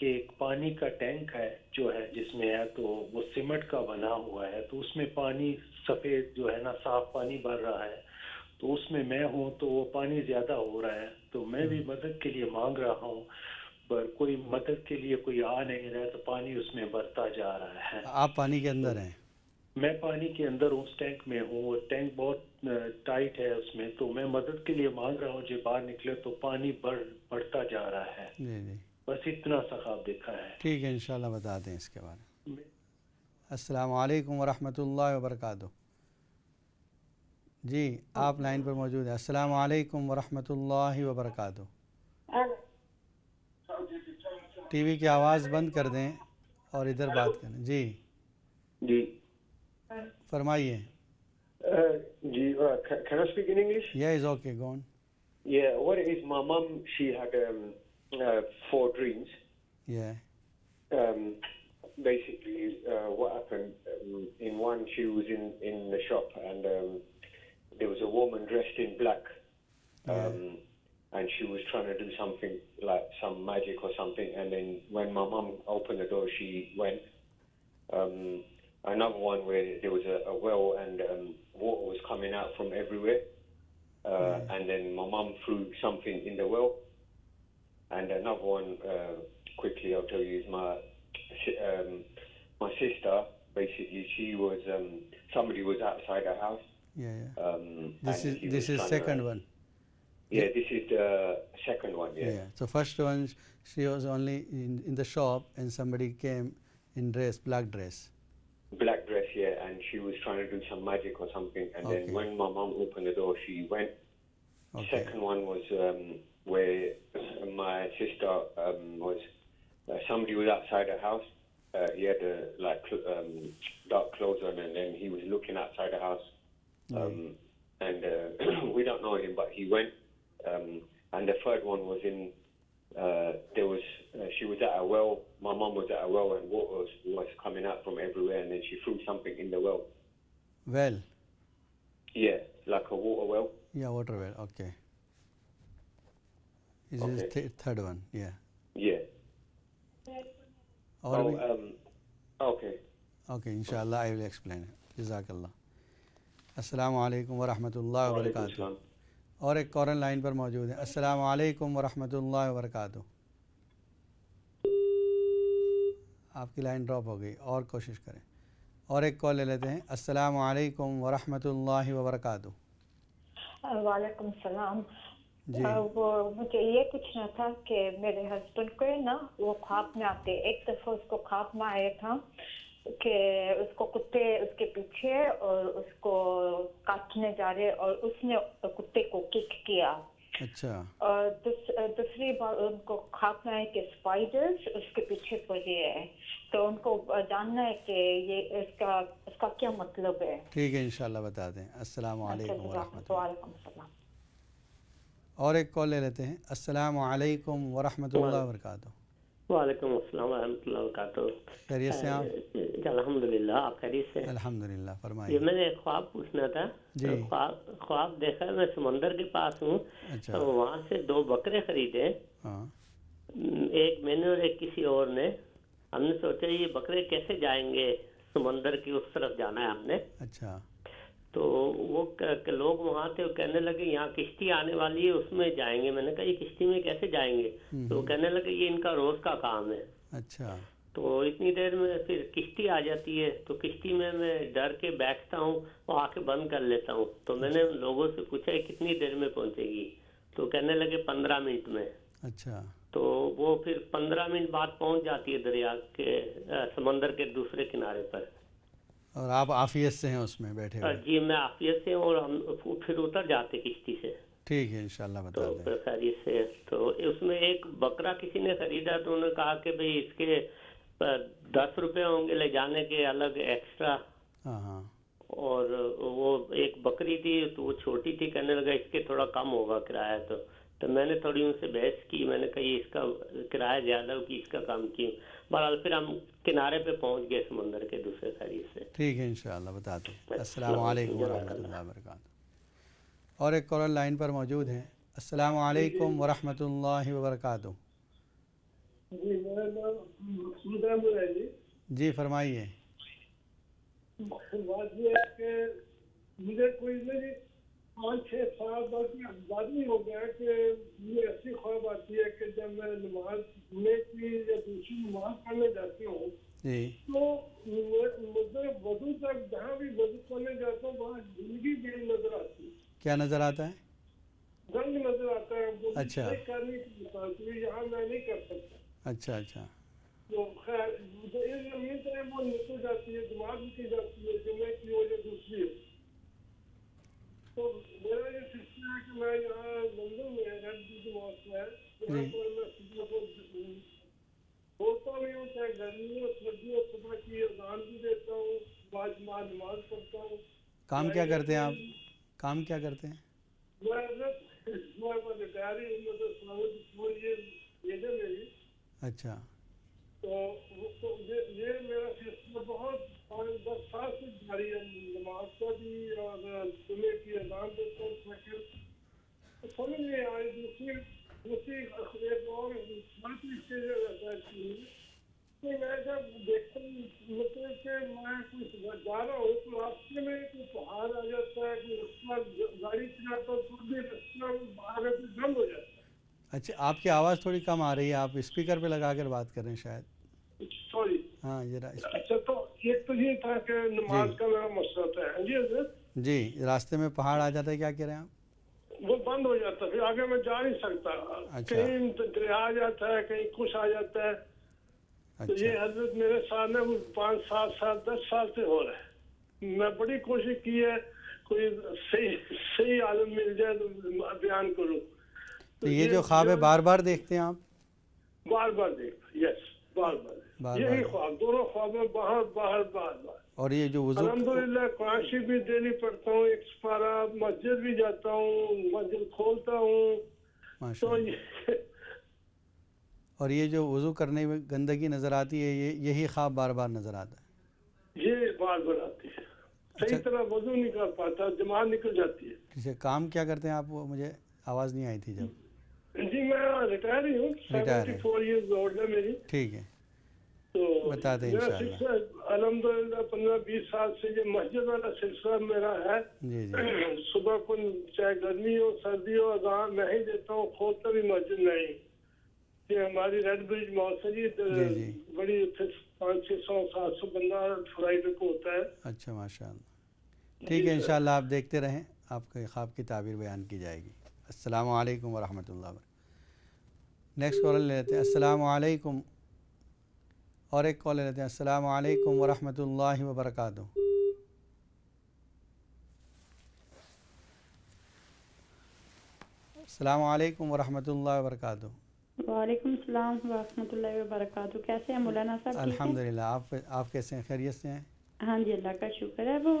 کہ ایک پانی کا ٹینک ہے جو ہے جس میں ہے تو وہ سیمنٹ کا بنا ہوا ہے، تو اس میں پانی سفید جو ہے نا صاف پانی بھر رہا ہے، تو اس میں میں ہوں تو وہ پانی زیادہ ہو رہا ہے، تو میں بھی مدد کے لیے مانگ رہا ہوں، پر کوئی مدد کے لیے کوئی آ نہیں رہا، تو پانی اس میں بڑھتا جا رہا ہے۔ آپ پانی کے اندر ہیں؟ میں پانی کے اندر اس ٹینک میں ہوں، وہ ٹینک بہت ٹائٹ ہے اس میں، تو میں مدد کے لیے مانگ رہا ہوں، جو باہر نکلے تو پانی بڑھتا جا رہا ہے۔ جی جی بس اتنا سا خواب دیکھا ہے۔ ٹھیک ہے، انشاءاللہ بتاتے ہیں اس کے بارے میں۔ السلام علیکم ورحمۃ اللہ وبرکاتہ۔ جی آپ لائن پر موجود ہیں۔ السلام علیکم ورحمۃ اللہ وبرکاتہ۔ ٹی وی کی آواز بند کر دیں اور ادھر بات کریں۔ جی جی فرمائیے۔ جی can I speak in English? Yeah, is okay, go on. Yeah, what it is, my mum, she had 4 dreams. Yeah. Basically, what happened, in one, she was in the shop, and there was a woman dressed in black, and she was trying to do something, like some magic or something, and then when my mum opened the door, she went. Another one where there was a well, and water was coming out from everywhere, and then my mum threw something in the well. And another one, quickly I'll tell you, is my sister. Basically, she was somebody was outside her house. Yeah. This is second one. Yeah, this is the second one. Yeah. So first one, she was only in the shop, and somebody came in black dress. Black dress, yeah, and she was trying to do some magic or something, and then when my mum opened the door, she went. Second one was where my sister was, somebody was outside her house. He had dark clothes on, and then he was looking outside the house, and we don't know him, but he went. And the third one was she was at a well. My mum was at a well, and water was coming out from everywhere, and then she threw something in the well. Well? Yeah, like a water well. Yeah, water well, okay. This is third one, yeah. Yeah. Okay. Okay, inshallah I will explain it. Jazakallah. السلام علیکم ورحمۃ اللہ وبرکاتہ۔ اور ایک collar line پر موجود ہے۔ السلام علیکم ورحمۃ اللہ وبرکاتہ۔ آپ کی لائن ڈراپ ہو گئی، اور کوشش کریں، اور ایک کال لے لیتے ہیں۔ السلام علیکم ورحمۃ اللہ وبرکاتہ۔ وعلیکم السلام۔ جی وہ مجھے یہ پوچھنا تھا کہ میرے ہسبینڈ کو نا وہ خواب میں آتے، ایک دفعہ اس کو خواب میں آیا تھا کہ اس کو کتے اس کے پیچھے اور اس کو کاٹنے جا رہے، اور اس نے کتے کو کک کیا۔ اچھا۔ اور دوسری بار ان کو خواب میں آئے کہ اسپائڈرز اس کے پیچھے پڑے ہیں، تو ان کو جاننا ہے کہ یہ اس کا کیا مطلب ہے۔ ٹھیک ہے، انشاءاللہ بتا دیں۔ السلام علیکم ورحمۃ اللہ۔ وعلیکم السلام۔ اور ایک کال لے لیتے ہیں۔ السلام علیکم ورحمۃ اللہ وبرکاتہ۔ وعلیکم السلام ورحمۃ اللہ وبرکاتہ۔ خیریت سے آپ؟ الحمد للہ، آپ خیریت سے؟ الحمد للہ، فرمائیے۔ یہ میں نے ایک خواب پوچھنا تھا۔ جی۔ خواب دیکھا، میں سمندر کے پاس ہوں، وہاں سے 2 بکرے خریدے، ایک میں نے اور ایک کسی اور نے۔ ہم نے سوچا یہ بکرے کیسے جائیں گے، سمندر کی اس طرف جانا ہے ہم نے۔ اچھا۔ تو وہ لوگ وہاں تھے، وہ کہنے لگے یہاں کشتی آنے والی ہے، اس میں جائیں گے۔ میں نے کہا یہ کشتی میں کیسے جائیں گے؟ تو وہ کہنے لگے یہ ان کا روز کا کام ہے۔ اچھا۔ تو اتنی دیر میں پھر کشتی آ جاتی ہے، تو کشتی میں ڈر کے بیٹھتا ہوں، وہ آ کے بند کر لیتا ہوں۔ تو میں نے لوگوں سے پوچھا کتنی دیر میں پہنچے گی، تو کہنے لگے 15 منٹ میں۔ اچھا۔ تو وہ پھر 15 منٹ بعد پہنچ جاتی ہے دریا کے سمندر کے دوسرے کنارے پر۔ اور آپ عافیت سے ہیں اس میں بیٹھے ہوئے؟ جی میں عافیت سے ہوں، اور ہم پھر اتر جاتے کشتی سے۔ ٹھیک ہے، انشاءاللہ بتا دیں۔ تو خیریت سے۔ تو اس میں ایک بکرا کسی نے خریدا، تو انہوں نے کہا کہ بھئی اس کے 10 روپے ہوں گے لے جانے کے الگ ایکسٹرا۔ ہاں۔ اور وہ ایک بکری تھی تو وہ چھوٹی تھی، کہنے لگا اس کے تھوڑا کم ہوگا کرایہ۔ تو میں نے تھوڑی ان سے بحث کی، میں نے کہا یہ اس کا کرایہ زیادہ ہوگی، اس کا کم کیوں؟ بہرحال پھر ہم کنارے پہ پہنچ گئے سمندر کے دوسرے خیریت سے۔ ٹھیک ہے، انشاءاللہ بتاتے ہیں۔ السلام علیکم ورحمۃ اللہ وبرکاتہ۔ اور ایک کالر لائن پر موجود ہیں۔ السلام علیکم ورحمۃ اللہ وبرکاتہ۔ جی میرا نام مقصود احمد ہے جی. جی فرمائیے. بات یہ ہے کہ مجھے کوئی نہیں 5-6 سال بعد نہیں ہو گیا کہ مجھے ایسی خواب آتی ہے کہ جب میں نماز جمعے کی یا دوسری نماز پڑھنے جاتی ہوں تو مجھے وضو تک جہاں بھی وضو کرنے جاتا ہوں وہاں زندگی بھی نظر آتی ہے. کیا نظر آتا ہے؟ رنگ نظر آتا ہے. اچھا کرنے کی بات یہاں میں نہیں کر سکتا. اچھا اچھا. تو خیر امید ہے وہ نکل جاتی ہے دماغ کی جاتی ہے جمعے کی ہو یا دوسری. تو میرا یہ سلسلہ ہے کہ میں یہاں لندن میں ریڈ بریج ماسک ہے یہاں پر میں صبح کو بولتا بھی ہوں چاہے گرمی ہو سردی ہو صبح کی اذان بھی دیتا ہوں باجماع نماز پڑھتا ہوں. کام کیا کرتے ہیں آپ؟ کام کیا کرتے ہیں؟ میں ریٹائر ہوں یہ میری. اچھا. تو یہ میرا سلسلہ بہت 5-10 سال سے جاری ہے. نماز کا بھی اور جمعے کی اذان دیتا ہوں. سمجھ نہیں آئی دوسری ایک اور بات اس کے رہتا ہے کہ میں جب دیکھتا ہوں مطلب کہ میں کچھ جا رہا ہوں تو راستے میں کوئی پہاڑ آ جاتا ہے کوئی رستہ گاڑی چلاتا ہوں تو بھی رستہ باہر بند ہو جاتا ہے. اچھا آپ کی آواز تھوڑی کم آ رہی ہے, آپ اسپیکر پہ لگا کر بات کر رہے ہیں شاید. سوری. ہاں ذرا. اچھا تو ایک تو یہ تھا کہ نماز کا میرا مسئلہ ہے. جی حضرت. جی راستے میں پہاڑ آ جاتا ہے, کیا کہہ رہے ہیں آپ؟ وہ بند ہو جاتا ہے, پھر آگے میں جا نہیں سکتا. کہیں دریا آ جاتا ہے, کہیں کچھ آ جاتا ہے. تو یہ حضرت میرے ساتھ میں 5-7 سال 10 سال سے ہو رہا ہے. میں بڑی کوشش کی ہے کوئی صحیح عالم مل جائے تو بیان کروں. تو یہ جو خواب ہے بار بار دیکھتے ہیں آپ؟ بار بار دیکھتا. یس بار بار یہی خواب, دونوں خواب میں بار بار. اور یہ جو وضو الحمدللہ قرآن شریف بھی ڈیلی پڑھتا ہوں, ایک سپارہ, مسجد بھی جاتا ہوں, مسجد کھولتا ہوں. ماشاءاللہ. اور یہ جو وضو کرنے میں گندگی نظر آتی ہے یہی خواب بار بار نظر آتا ہے؟ یہ بار بار آتی ہے. صحیح طرح وضو نہیں کر پاتا, دماغ نکل جاتی ہے. کسی کام کیا کرتے ہیں آپ؟ وہ مجھے آواز نہیں آئی تھی جب. جی میں ریٹائر ہی ہوں, 74 ایئرز اولڈ ہے میری. ٹھیک ہے, تو بتا دیں انشاءاللہ. الحمدللہ 15-20 سال سے یہ مسجد والا سلسلہ میرا ہے. جی جی. صبح کو چاہے گرمی ہو سردی ہو اذان میں ہی دیتا ہوں, کھولتا بھی مسجد نہیں. یہ ہماری ریڈ برج ماسک جی بڑی 500-600-700 بندہ فرائیڈے کو ہوتا ہے. اچھا ماشاءاللہ. ٹھیک ہے انشاءاللہ آپ دیکھتے رہیں, آپ کے خواب کی تعبیر بیان کی جائے گی. السلام علیکم ورحمۃ اللہ وبرکاتہ. نیکسٹ کال لے لیتے ہیں. السلام علیکم. اور ایک کال لے لیتے ہیں. السلام علیکم ورحمۃ اللہ وبرکاتہ. السلام علیکم ورحمۃ اللہ وبرکاتہ. وعلیکم السلام ورحمۃ اللہ وبرکاتہ. کیسے ہیں مولانا صاحب؟ الحمدللہ. آپ کیسے ہیں؟ خیریت سے ہیں؟ ہاں جی اللہ کا شکر ہے. وہ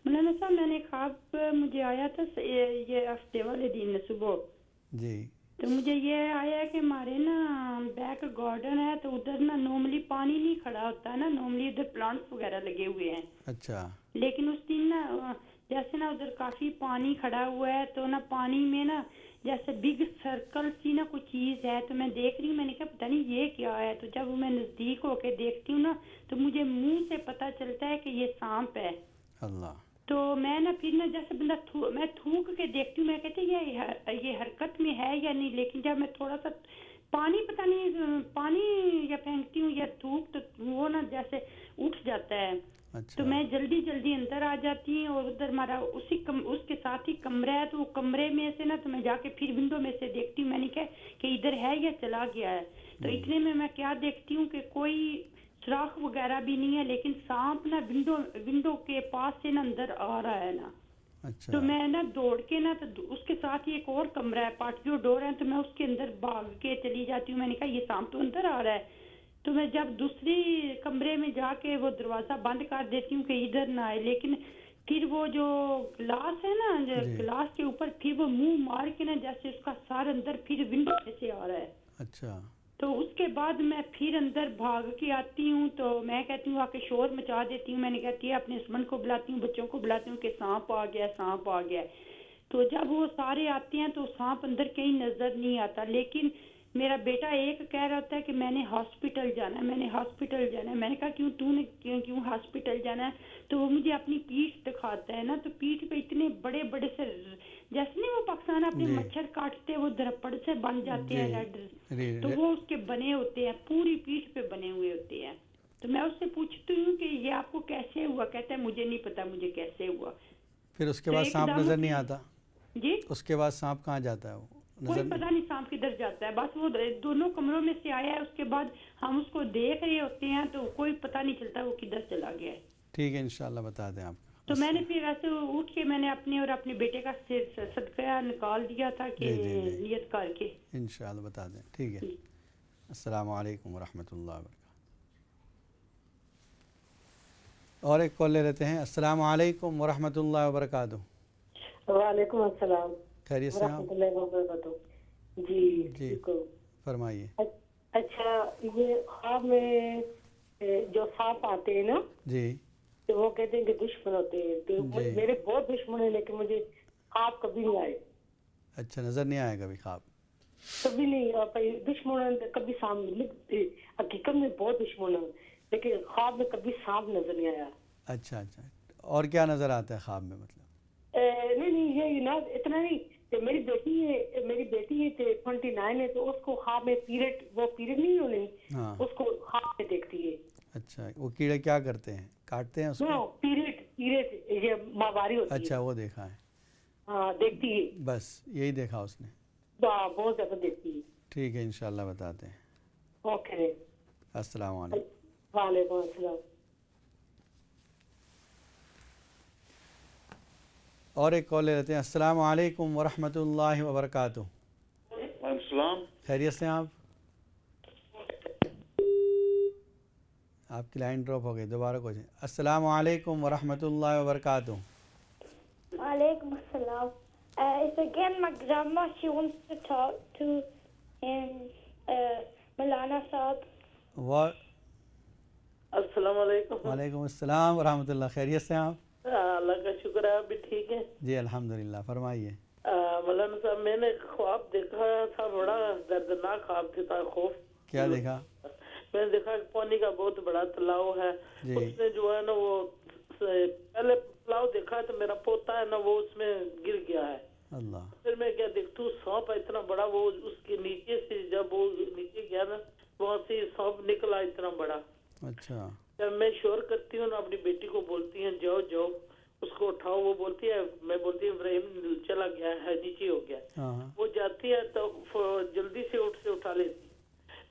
مولانا صاحب میں نے خواب مجھے آیا تھا یہ ہفتے والے دن صبح جی, تو مجھے یہ آیا کہ ہمارے نا بیک گارڈن ہے تو ادھر نا نارملی پانی نہیں کھڑا ہوتا ہے نا, نارملی ادھر پلانٹس وغیرہ لگے ہوئے ہیں. اچھا. لیکن اس دن نا جیسے نا ادھر کافی پانی کھڑا ہوا ہے تو نا پانی میں نا جیسے بگ سرکل سی نا کوئی چیز ہے تو میں دیکھ رہی ہوں. میں نے کہا پتہ نہیں یہ کیا ہے, تو جب میں نزدیک ہو کے دیکھتی ہوں نا تو مجھے منہ سے پتہ چلتا ہے کہ یہ سانپ ہے. اللہ. تو میں نا پھر نا جیسے بندہ میں تھوک کے دیکھتی ہوں, میں کہتی یہ حرکت میں ہے یا نہیں, لیکن جب میں تھوڑا سا پانی پتہ نہیں پانی یا پھینکتی ہوں یا تھوک تو وہ نا جیسے اٹھ جاتا ہے. اچھا. تو میں جلدی اندر آ جاتی ہوں, اور ادھر ہمارا اس کے ساتھ ہی کمرہ ہے, تو وہ کمرے میں سے نا تو میں جا کے پھر ونڈو میں سے دیکھتی ہوں. میں نے کہا کہ ادھر ہے یا چلا گیا ہے. تو اتنے میں کیا دیکھتی ہوں کہ کوئی سوراخ وغیرہ بھی نہیں ہے, لیکن سانپ نا ونڈو کے پاس سے نا اندر آ رہا ہے نا. اچھا. تو میں نا دوڑ کے نا تو اس کے ساتھ ہی ایک اور کمرہ ہے, پاٹیو ڈور ہے, تو میں اس کے اندر بھاگ کے چلی جاتی ہوں. میں نے کہا یہ سانپ تو اندر آ رہا ہے. تو میں جب دوسری کمرے میں جا کے وہ دروازہ بند کر دیتی ہوں کہ ادھر نہ آئے, لیکن پھر وہ جو گلاس ہے نا گلاس کے اوپر پھر وہ منہ مار کے نا جیسے اس کا سر اندر پھر ونڈو سے آ رہا ہے. اچھا. تو اس کے بعد میں پھر اندر بھاگ کے آتی ہوں, تو میں کہتی ہوں آ کے شور مچا دیتی ہوں. میں نے کہتی ہے اپنے ہسبینڈ کو بلاتی ہوں, بچوں کو بلاتی ہوں کہ سانپ آ گیا. تو جب وہ سارے آتے ہیں تو سانپ اندر کہیں نظر نہیں آتا, لیکن میرا بیٹا ایک کہہ رہا ہوتا ہے کہ میں نے ہاسپٹل جانا ہے، میں نے ہاسپٹل جانا ہے. میں نے کہا کیوں تو نے کیوں ہاسپٹل جانا ہے؟ تو وہ مجھے اپنی پیٹھ دکھاتا ہے نا، تو پیٹھ پہ اتنے بڑے بڑے سے جیسے نہیں وہ پاکستان اپنے مچھر کاٹتے وہ درپڑ سے بن جاتے ہیں ریڈ، تو وہ اس کے بنے ہوتے ہیں، پوری پیٹھ پہ بنے ہوئے ہوتے ہیں. تو میں اس سے پوچھتی ہوں کہ یہ آپ کو کیسے ہوا؟ کہتا ہے مجھے نہیں پتا مجھے کیسے ہوا. پھر اس کے بعد سانپ نظر نہیں آتا؟ جی اس کے بعد سانپ کہاں جاتا ہے؟ وہ کوئی پتہ نہیں سانپ کدھر جاتا ہے، بس وہ دونوں کمروں میں سے آیا ہے، اس کے بعد ہم اس کو دیکھ رہے ہوتے ہیں تو کوئی پتہ نہیں چلتا وہ کدھر چلا گیا ہے. ٹھیک ہے انشاءاللہ بتا دیں آپ. تو میں نے پھر ایسے اٹھ کے میں نے اپنے اور اپنے بیٹے کا صدقہ نکال دیا تھا کہ نیت کر کے انشاءاللہ بتا دیں. ٹھیک ہے. السلام علیکم ورحمۃ اللہ وبرکاتہ. اور ایک کال لے لیتے ہیں. السلام علیکم ورحمۃ اللہ وبرکاتہ. وعلیکم السلام خیریت سے ورحمۃ اللہ وبرکاتہ. جی فرمائیے. اچھا یہ خواب میں جو سانپ آتے ہیں نا جی تو وہ کہتے ہیں کہ دشمن ہوتے ہیں، تو میرے بہت دشمن ہیں لیکن مجھے خواب کبھی نہیں آئے. اچھا نظر نہیں آئے کبھی خواب؟ کبھی نہیں. دشمن کبھی سامنے حقیقت میں بہت دشمن ہیں لیکن خواب میں کبھی سانپ نظر نہیں آیا. اچھا اچھا. اور کیا نظر آتا ہے خواب میں؟ مطلب نہیں یہ نا اتنا نہیں. میری بیٹی ہے 29 ہے تو اس کو خواب میں وہ پیریڈ نہیں ہونے اس کو خواب میں دیکھتی ہے. اچھا وہ کیڑے کیا کرتے ہیں؟ کاٹتے ہیں اس کو؟ پیریڈ یہ ماہواری ہوتی ہے. اچھا وہ دیکھا ہے؟ ہاں دیکھتی ہے. بس یہی دیکھا اس نے؟ بہت زیادہ دیکھتی ہے. ٹھیک ہے انشاءاللہ بتاتے ہیں. اوکے. السلام علیکم. وعلیکم السلام. اور ایک کال لے لیتے ہیں. السلام علیکم ورحمۃ اللہ وبرکاتہ. وعلیکم السلام. خیریت سے آپ؟ آپ کی لائن ڈراپ ہو گئی، دوبارہ کوشش. السلام علیکم ورحمۃ اللہ وبرکاتہ. وعلیکم السلام. It's again my grandma. She wants to talk to Maulana Saab. السلام علیکم. وعلیکم السلام ورحمۃ اللہ. خیریت سے آپ؟ اللہ کا شکر ہے، آپ بھی ٹھیک ہیں؟ جی الحمدللہ. فرمائیے. مولانا صاحب میں نے خواب دیکھا تھا، بڑا دردناک خواب تھا. خوف. کیا دیکھا؟ میں نے دیکھا پانی کا بہت بڑا تلاؤ ہے، اس میں جو ہے نا وہ پہلے تلاؤ دیکھا تو میرا پوتا ہے نا وہ اس میں گر گیا ہے. اللہ. پھر میں کیا دیکھتا ہوں سانپ اتنا بڑا، وہ اس کے نیچے سے جب وہ نیچے گیا نا وہاں سے سانپ نکلا اتنا بڑا. اچھا. جب میں شور کرتی ہوں نا اپنی بیٹی کو بولتی ہیں جاؤ جاؤ اس کو اٹھاؤ، وہ بولتی ہے، میں بولتی ہوں ابراہیم چلا گیا ہے نیچے ہو گیا. وہ جاتی ہے تو جلدی سے اٹھا لیتی.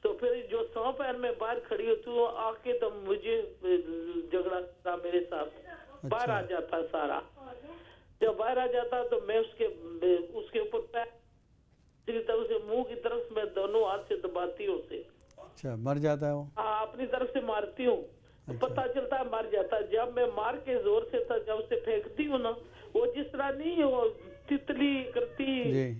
تو پھر جو سانپ ہے میں باہر کھڑی ہوتی ہوں آ کے تو مجھے جھگڑا تھا میرے ساتھ، باہر آ جاتا سارا. جب باہر آ جاتا تو میں اس کے اوپر پیر سے منہ کی طرف میں دونوں ہاتھ سے دباتی ہوں اسے. اچھا مر جاتا ہے وہ؟ ہاں اپنی طرف سے مارتی ہوں. پتہ چلتا ہے مر جاتا ہے. جب میں مار کے زور سے تھا جب اسے پھینکتی ہوں نا وہ جس طرح نہیں وہ تتلی کرتی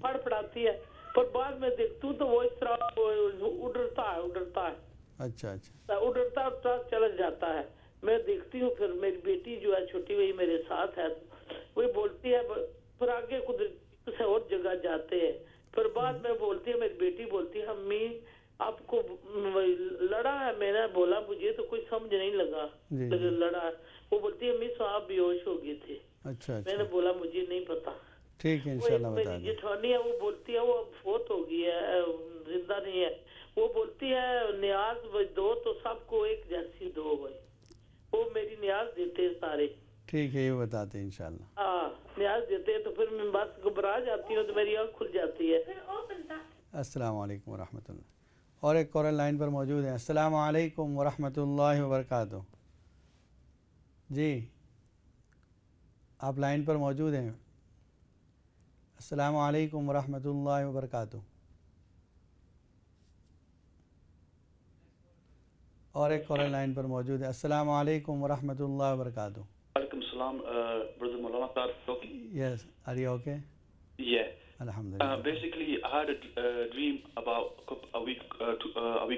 پھڑ پڑاتی ہے، پر بعد میں دیکھتی ہوں تو وہ اس طرح اڑتا ہے. اچھا اچھا. اڑتا چلا جاتا ہے. میں دیکھتی ہوں پھر میری بیٹی جو ہے چھوٹی وہی میرے ساتھ ہے، وہ بولتی ہے پھر آگے کسی اور جگہ جاتے ہیں. پھر بعد میں بولتی ہے میری بیٹی بولتی ہے امی آپ کو لڑا ہے؟ میں نے بولا مجھے تو کوئی سمجھ نہیں لگا لڑا ہے. وہ بولتی ہے امی صاحب بے ہوش ہو گئے تھے. اچھا. میں نے بولا مجھے نہیں پتا. ٹھیک ہے انشاءاللہ بتا دیں. میری جٹھانی ہے وہ بولتی ہے وہ اب فوت ہو گئی ہے، زندہ نہیں ہے. وہ بولتی ہے نیاز دو تو سب کو ایک جیسی دو بھائی. وہ میری نیاز دیتے سارے. ٹھیک ہے یہ بتاتے ہیں انشاءاللہ. ہاں نیاز دیتے ہیں تو پھر میں بس گھبرا جاتی ہوں تو میری آنکھ کھل جاتی ہے. السلام علیکم ورحمۃ اللہ. اور ایک کالر لائن پر موجود ہیں. السلام علیکم ورحمۃ اللہ وبرکاتہ. جی آپ لائن پر موجود ہیں. السلام علیکم ورحمۃ اللہ وبرکاتہ. اور ایک کالر لائن پر موجود ہے. السلام علیکم ورحمۃ اللہ وبرکاتہ. وعلیکم السلام. Brother Maulana Saab. Yes, are you okay? Yeah. Alhamdulillah. Basically, I had a dream about a week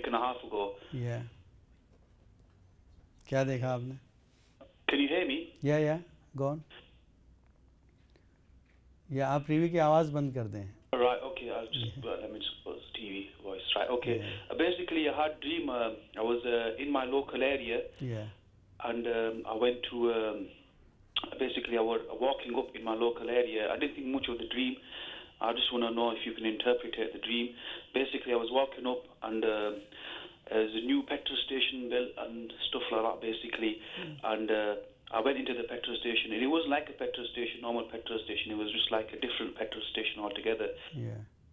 and a half ago. Yeah. کیا دیکھا آپ نے؟ Can you hear me? Yeah, go on. آپ ٹی وی کی آواز بند کر دیں. Right, okay, let me just TV voice, right? Okay. Basically, I had a dream. I was in my local area, and I went to. Basically, I was walking up in my local area. I didn't think much of the dream. I just want to know if you can interpret the dream. Basically, I was walking up, and there's a new petrol station built and stuff like that. Basically, and I went into the petrol station, and it was like a petrol station, normal petrol station. It was just like a different petrol station altogether.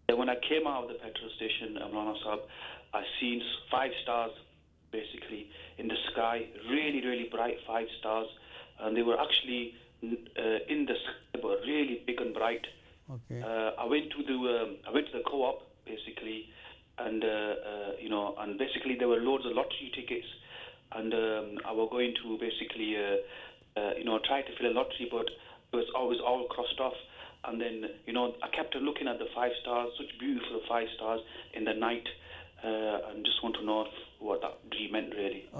And when I came out of the petrol station, Maulana Sahab, I seen 5 stars, basically, in the sky, really, really bright 5 stars. And they were actually in the sky, but really big and bright. I went to the co-op, basically, and and basically there were loads of lottery tickets, and I was going to basically try to fill a lottery, but it was always all crossed off. And then I kept on looking at the 5 stars, such beautiful 5 stars in the night, and just want to know what that dream meant really.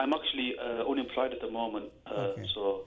I'm actually unemployed at the moment, so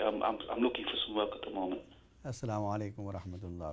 I'm looking for some work at the moment. Assalamu alaikum wa rahmatullah.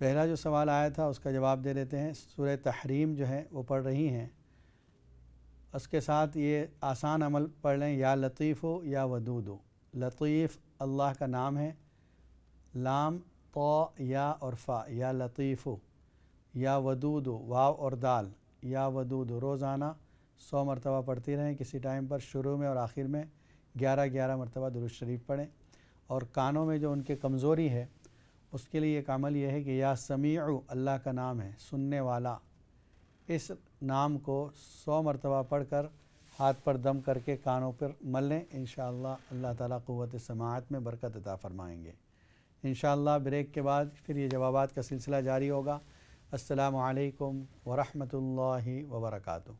پہلا جو سوال آیا تھا اس کا جواب دے دیتے ہیں. سورہ تحریم جو ہے وہ پڑھ رہی ہیں, اس کے ساتھ یہ آسان عمل پڑھ لیں, یا لطیف ہو یا ودود ہو. لطیف اللہ کا نام ہے, لام طا یا اور فا, یا لطیف ہو. یا ودود ہو, واو اور دال, یا ودود ہو. روزانہ 100 مرتبہ پڑھتی رہیں, کسی ٹائم پر شروع میں اور آخر میں 11 مرتبہ درود شریف پڑھیں. اور کانوں میں جو ان کے کمزوری ہے اس کے لیے ایک عمل یہ ہے کہ یا سمیع اللہ کا نام ہے, سننے والا, اس نام کو 100 مرتبہ پڑھ کر ہاتھ پر دم کر کے کانوں پر مل لیں. انشاءاللہ اللہ تعالیٰ قوت سماعت میں برکت عطا فرمائیں گے. انشاءاللہ بریک کے بعد پھر یہ جوابات کا سلسلہ جاری ہوگا. السلام علیکم ورحمۃ اللہ وبرکاتہ.